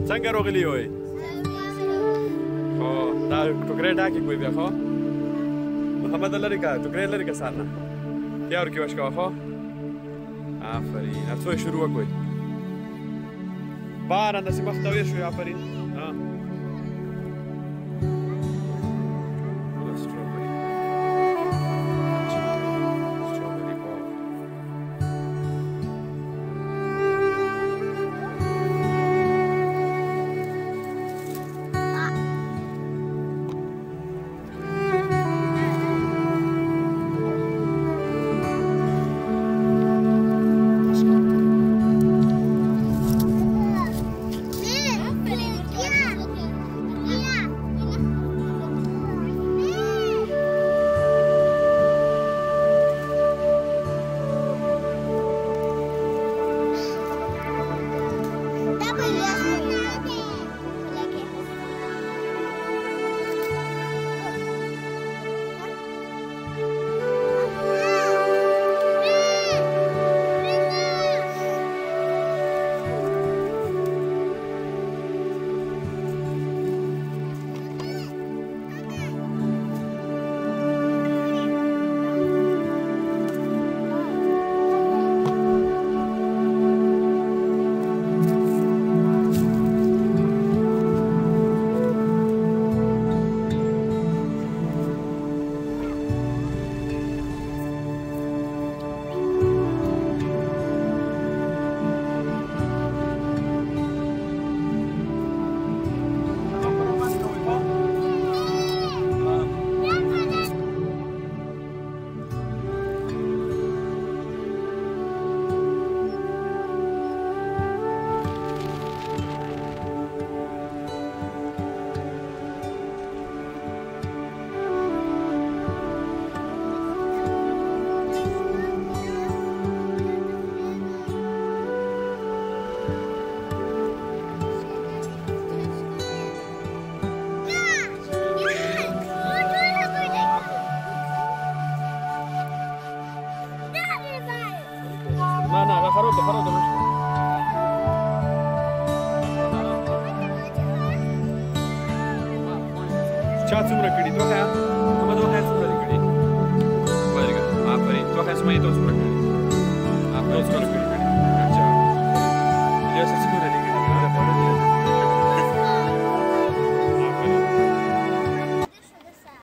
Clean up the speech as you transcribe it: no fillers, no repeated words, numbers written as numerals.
څنګه راغلی وای خو دا ټوکرې ډاکې کوي بیا خو محمد لري کا ټوکرې لري کا سارنه بیا ورکې وشکوه خو آفرین څو یې شروع وکړئ باران داسې مخ ته ویر شوې آفرین چا څومره کړي تو ښه محمد وخه څومره کړي وایي آفرین تو ښه سمې ته څومره کړي آفرین